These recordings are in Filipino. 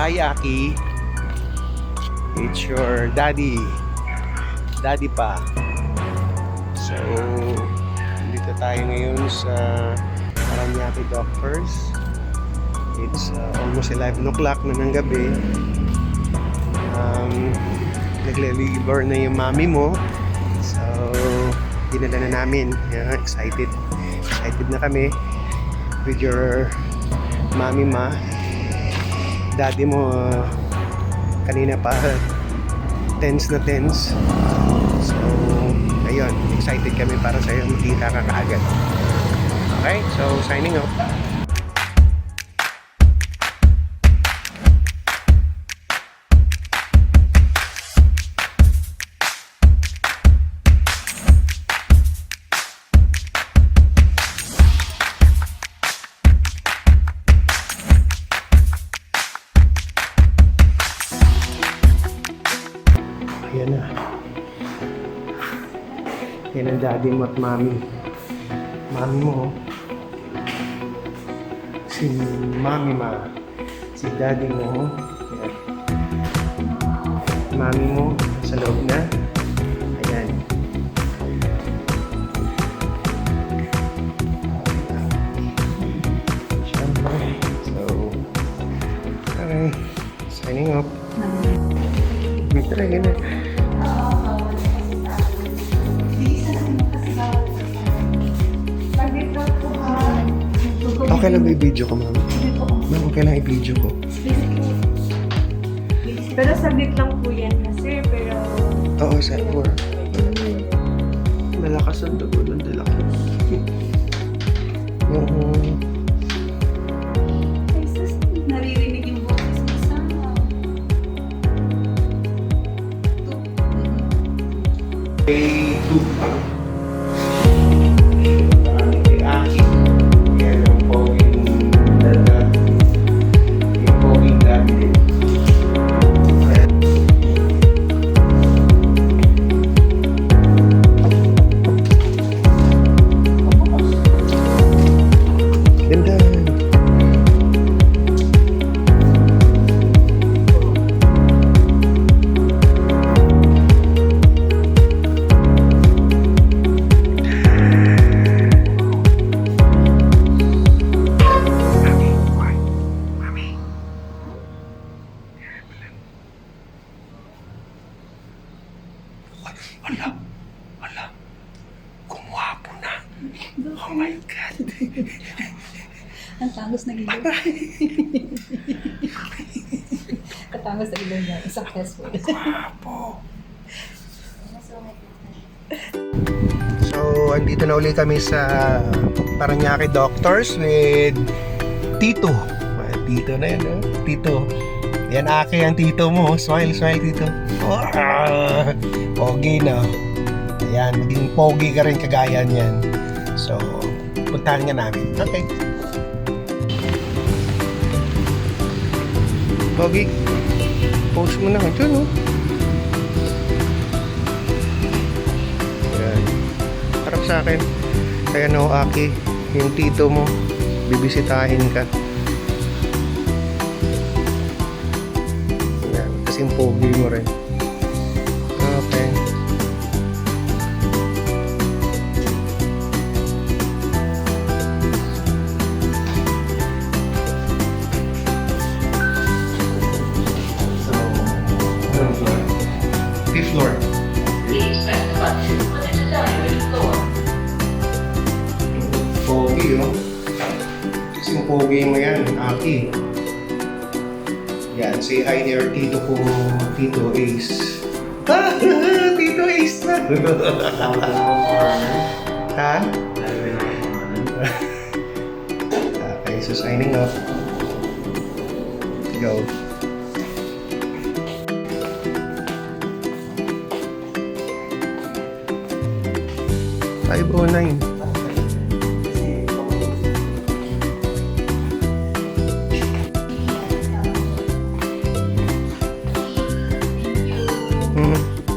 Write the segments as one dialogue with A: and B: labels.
A: Hi, Aki. It's your daddy. Daddy pa. So, dito tayo ngayon sa Paranaque Doctors. It's almost 11 o'clock na ng gabi. Nagle-labor na yung mami mo. So, dinala na namin. Yeah, excited. Excited na kami with your mami ma. Daddy mo kanina pa tense na tense. So, ayun, excited kami para sa'yo makita ka kaagad. Okay, so signing off. Ayan na. Yan ang daddy mo at mami. Mami mo. Si mami ma. Si daddy mo. Ayan. Mami mo sa loob na. Ayan. Siyempre. So, okay. Signing off. Talaga na. Okay lang ba i-video ko, ma'am? Ma'am, okay lang i-video ko.
B: Pero saglit lang po yan na, sir. Pero...
A: Oo, sir. Malakas ang dugo ng dalakas.
B: Ay, sus, naririnig yung boses mo sa...
A: Day 2. Aki. Yan yung poging dada. Yung poging dati. Ganda. Wala. Gumwapo na. Oh my God.
B: Ang tangos na gilid. Katangos na gilid niya. Successful.
A: Gumwapo. So, andito na uli kami sa Paranaque Doctors with Tito. Tito na yan, oh. Tito. Yan, Aki ang tito mo. Smile, tito. Pogi na. Ayan, maging pogi ka rin kagaya niyan. So, puntahan nga namin. Okay. Pogi, pose mo na. Ito, no? Ayan. Harap sa akin. Kaya no, Aki, yung tito mo, bibisitahin ka. Ayan, kasing pogi mo rin. Okay. Fifth floor.
C: Please press the button for the desired floor.
A: Pogi, oh. Kasing pogi mo yan, Aki. Yan, say hi there, Tito ko, Tito Ace. Tito Ace na! Ha? Okay, so signing off. Go. $509.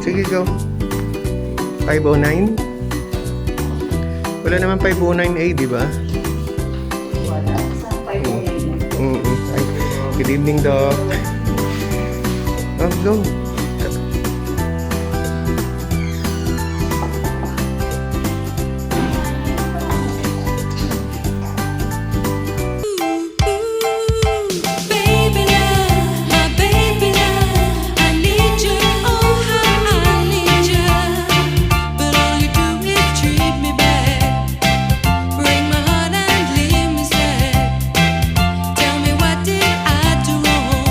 A: Sige, go. 509? Wala naman 509A, di ba?
B: Wala. Sa 509 na.
A: Good evening, Doc. Oh, go.
D: Baby love, my baby love, I need you, oh how I need you. But all you do is treat me bad, break my heart and leave me sad. Tell me what did I do wrong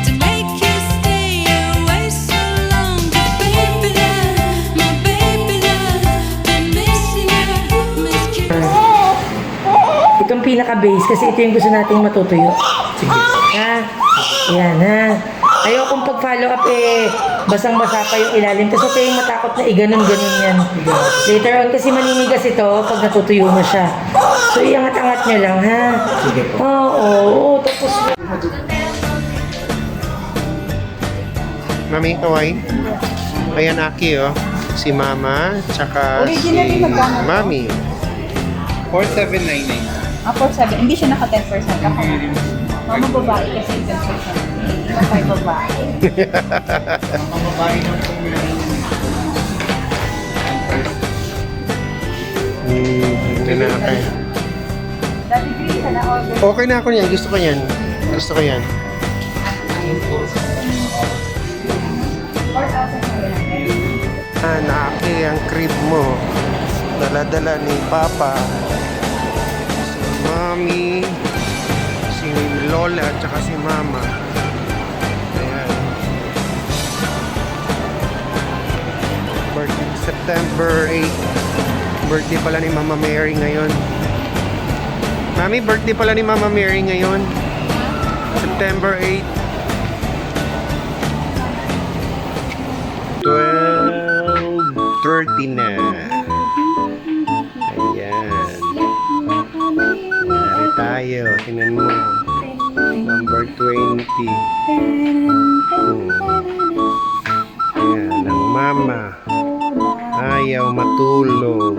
D: to make you stay away so long? Baby love, my baby love, been missing you, miss you.
E: Itong pinaka-base kasi ito yung gusto nating matutuyo. Sige. Ha? Yan ha. Ayokong pag-follow up basang-basa pa yung ilalim. Kasi okay yung matakot na iganon-ganon yan. Later on kasi maninigas ito pag natutuyo mo siya. So iangat-angat nyo lang ha. Sige po. Oo. Tapos
A: Mami, kaway. Ayan, Aki, oh. Si Mama, tsaka
B: Originally,
A: si
B: magkano to?
A: Mami.
F: 4799.
B: 4-7. Hindi siya naka 10%. Ako mama babae kasi 10%. Kapay babae.
F: Ang babae ng pumili.
A: Okay.
B: Dati green ka na order.
A: Okay na ako niyan. Gusto ko yan. Gusto ko yan.
B: 4,000 na yan.
A: Naaki ang crib mo. Dala-dala ni Papa. Si Mami. Si Lola at saka si Mama. Ayan. Birthday, September 8. Birthday pala ni Mama Mary ngayon. Mami, birthday pala ni Mama Mary ngayon. September 8. 12:30 na. Ayan. Nari tayo. Tingnan mo. Number 20. Ayan. Ang mama. Ayaw matulog.